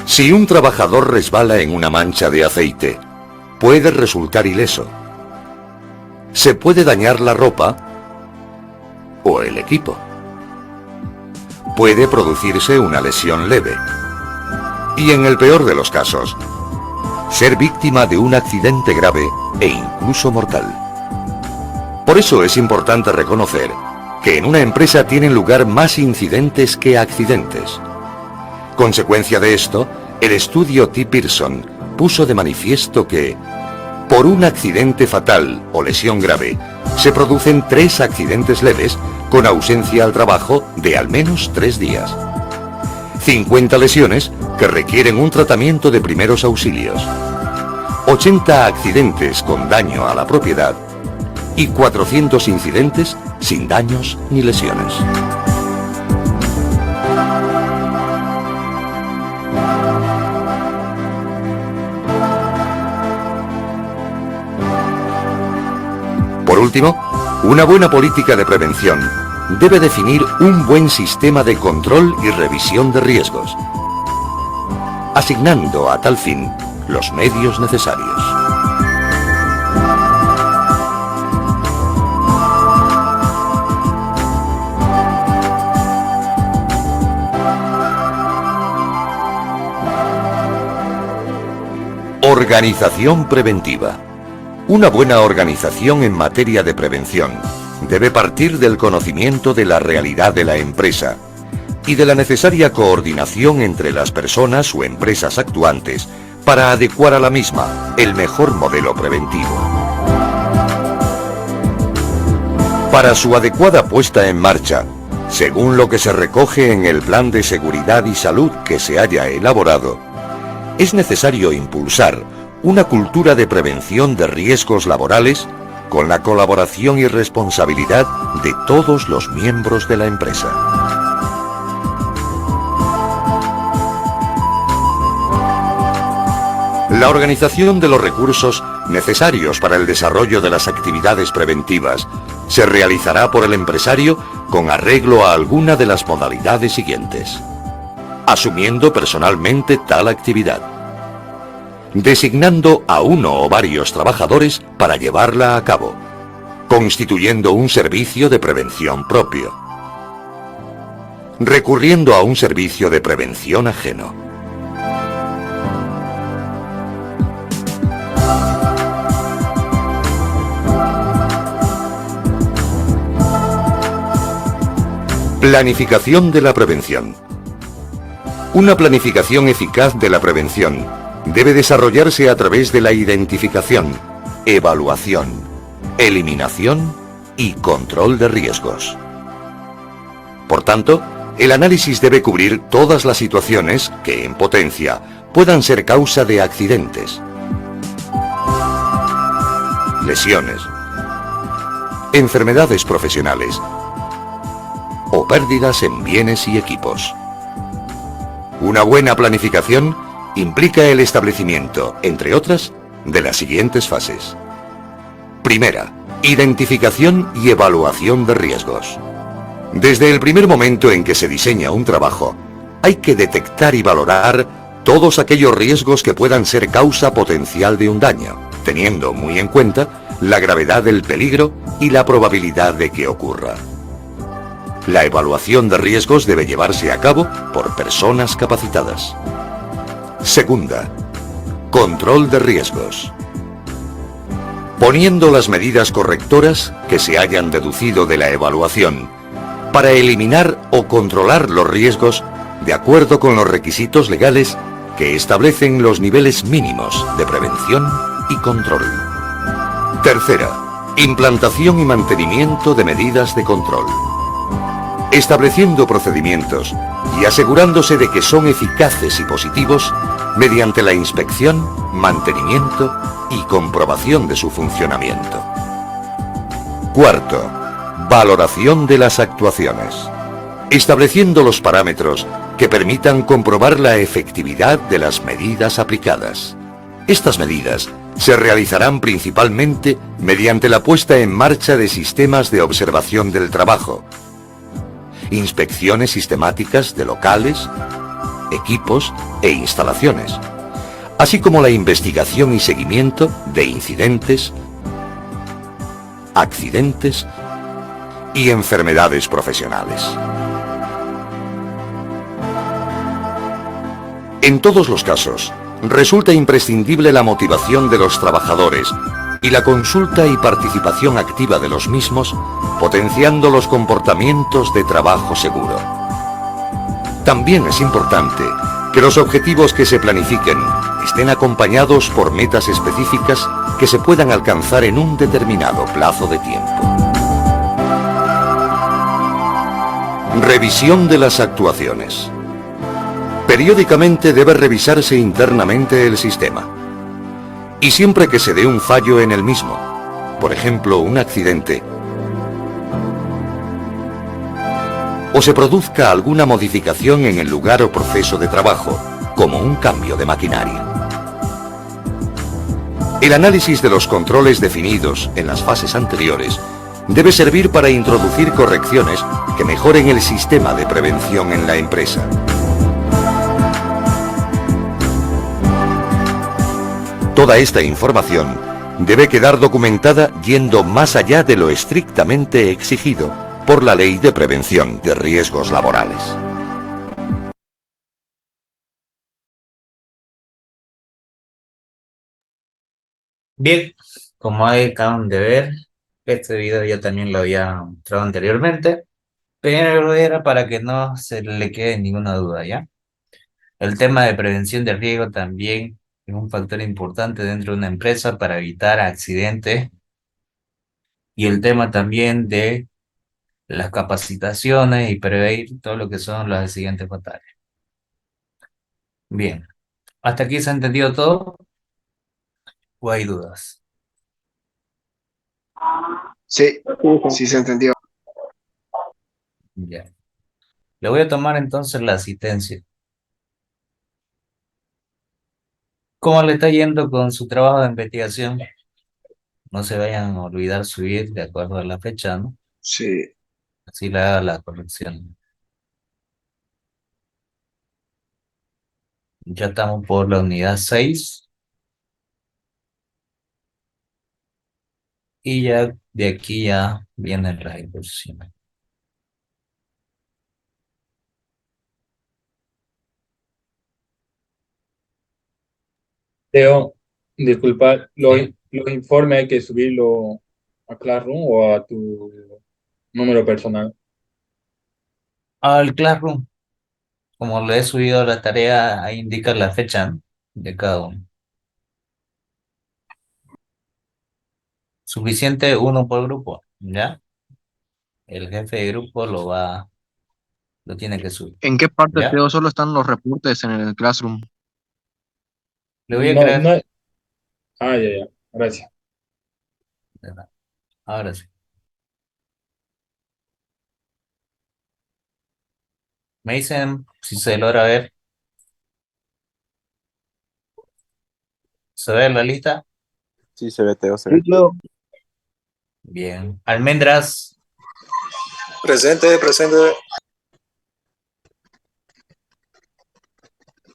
Si un trabajador resbala en una mancha de aceite, puede resultar ileso. Se puede dañar la ropa o el equipo. Puede producirse una lesión leve. Y en el peor de los casos, ser víctima de un accidente grave e incluso mortal. Por eso es importante reconocer que en una empresa tienen lugar más incidentes que accidentes. Consecuencia de esto, el estudio T. Pearson puso de manifiesto que, por un accidente fatal o lesión grave, se producen 3 accidentes leves con ausencia al trabajo de al menos 3 días. 50 lesiones que requieren un tratamiento de primeros auxilios. 80 accidentes con daño a la propiedad y 400 incidentes sin daños ni lesiones. Por último, una buena política de prevención debe definir un buen sistema de control y revisión de riesgos, asignando a tal fin los medios necesarios. Organización preventiva. Una buena organización en materia de prevención debe partir del conocimiento de la realidad de la empresa y de la necesaria coordinación entre las personas o empresas actuantes para adecuar a la misma el mejor modelo preventivo. Para su adecuada puesta en marcha, según lo que se recoge en el Plan de Seguridad y Salud que se haya elaborado, es necesario impulsar una cultura de prevención de riesgos laborales con la colaboración y responsabilidad de todos los miembros de la empresa. La organización de los recursos necesarios para el desarrollo de las actividades preventivas se realizará por el empresario con arreglo a alguna de las modalidades siguientes: asumiendo personalmente tal actividad, designando a uno o varios trabajadores para llevarla a cabo, constituyendo un servicio de prevención propio, recurriendo a un servicio de prevención ajeno. Planificación de la prevención. Una planificación eficaz de la prevención debe desarrollarse a través de la identificación, evaluación, eliminación y control de riesgos. Por tanto, el análisis debe cubrir todas las situaciones que, en potencia, puedan ser causa de accidentes, lesiones, enfermedades profesionales o pérdidas en bienes y equipos. Una buena planificación implica el establecimiento, entre otras, de las siguientes fases. Primera, identificación y evaluación de riesgos. Desde el primer momento en que se diseña un trabajo, hay que detectar y valorar todos aquellos riesgos que puedan ser causa potencial de un daño, teniendo muy en cuenta la gravedad del peligro y la probabilidad de que ocurra. La evaluación de riesgos debe llevarse a cabo por personas capacitadas. Segunda, control de riesgos. Poniendo las medidas correctoras que se hayan deducido de la evaluación para eliminar o controlar los riesgos de acuerdo con los requisitos legales que establecen los niveles mínimos de prevención y control. Tercera, implantación y mantenimiento de medidas de control. estableciendo procedimientos y asegurándose de que son eficaces y positivos mediante la inspección, mantenimiento y comprobación de su funcionamiento. Cuarto, valoración de las actuaciones, estableciendo los parámetros que permitan comprobar la efectividad de las medidas aplicadas. Estas medidas se realizarán principalmente mediante la puesta en marcha de sistemas de observación del trabajo, inspecciones sistemáticas de locales, equipos e instalaciones, así como la investigación y seguimiento de incidentes, accidentes y enfermedades profesionales. En todos los casos, resulta imprescindible la motivación de los trabajadores y la consulta y participación activa de los mismos, potenciando los comportamientos de trabajo seguro. También es importante que los objetivos que se planifiquen estén acompañados por metas específicas que se puedan alcanzar en un determinado plazo de tiempo. Revisión de las actuaciones. Periódicamente debe revisarse internamente el sistema. Y siempre que se dé un fallo en el mismo, por ejemplo un accidente, o se produzca alguna modificación en el lugar o proceso de trabajo, como un cambio de maquinaria. El análisis de los controles definidos en las fases anteriores debe servir para introducir correcciones que mejoren el sistema de prevención en la empresa. Toda esta información debe quedar documentada yendo más allá de lo estrictamente exigido por la Ley de Prevención de Riesgos Laborales. Bien, como acaban de ver, este video ya también lo había mostrado anteriormente, pero era para que no se le quede ninguna duda, ¿ya? El tema de prevención de riesgo también es un factor importante dentro de una empresa para evitar accidentes, y el tema también de las capacitaciones y prevenir todo lo que son los accidentes fatales. Bien, ¿hasta aquí se ha entendido todo o hay dudas? Sí, sí se entendió. Ya. Le voy a tomar entonces la asistencia. ¿Cómo le está yendo con su trabajo de investigación? No se vayan a olvidar subir de acuerdo a la fecha, ¿no? Sí, Así le haga la corrección. Ya estamos por la unidad 6. Y ya de aquí ya vienen las ejecuciones. Teo, disculpa, ¿Sí? los informes hay que subirlo a Classroom o a tu número personal. Al Classroom, como le he subido la tarea, ahí indica la fecha, ¿no?, de cada uno. Suficiente uno por grupo, ¿ya? El jefe de grupo lo tiene que subir, ¿En qué parte, ¿ya? Teo, solo están los reportes en el Classroom? Le voy a No, crear. no. Ah, ya, gracias. Ahora sí. Me dicen si se logra ver. ¿Se ve la lista? Sí, se ve, Teo, se Sí, ve. Teo. Bien. Almendras, Presente, presente.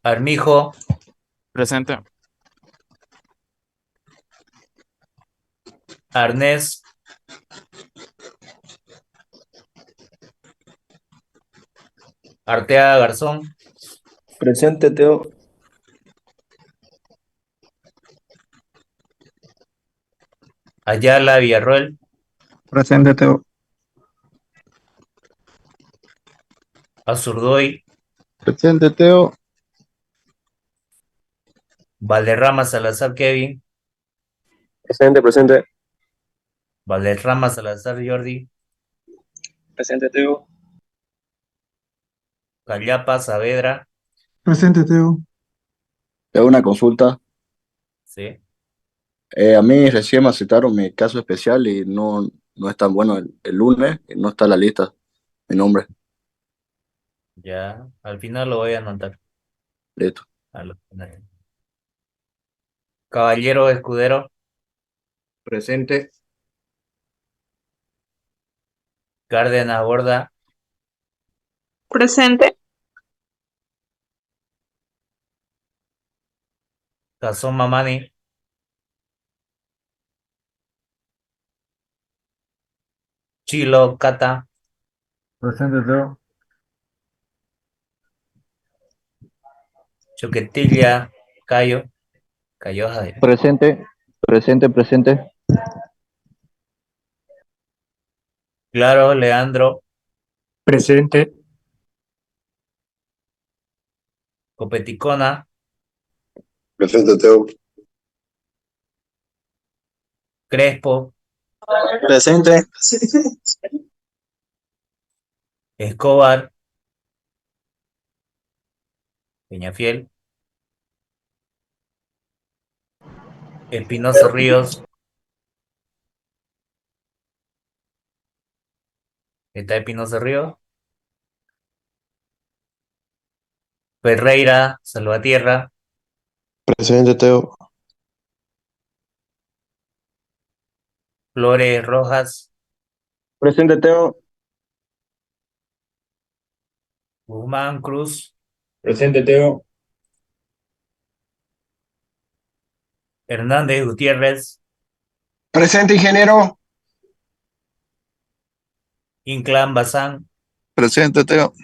Armijo, Presente. Arnés, Arteaga Garzón, Presente, Teo. Ayala Villarroel, Presente, Teo. Azurdoy, Presente, Teo. Valderrama Salazar Kevin, Presente, presente. Valderrama Salazar Jordi, Presente, Teo. Callapa Saavedra. Presente, Teo. Es una consulta. Sí. A mí recién me aceptaron mi caso especial y no es tan bueno el lunes, y no está en la lista mi nombre. Ya. Al final lo voy a anotar. Listo. Al final. Caballero Escudero. Presente. Cárdenas Borda. Presente. Cazón Mamani. Chilo Cata. Presente, Teo. Choquetilla Cayo. Cayo Jaime. Presente. Presente. Claro Leandro. Presente. Copeticona. Presente, Teo. Crespo. Presente. Escobar. Peñafiel. Espinosa Ríos. ¿Está Espinosa Ríos? Ferreira Salvatierra. Presente, Teo. Flores Rojas. Presente, Teo. Guzmán Cruz. Presente, Teo. Hernández Gutiérrez. Presente, ingeniero. Inclán Bazán. Presente, Teo.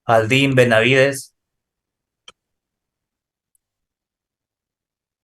Jaldín Benavides.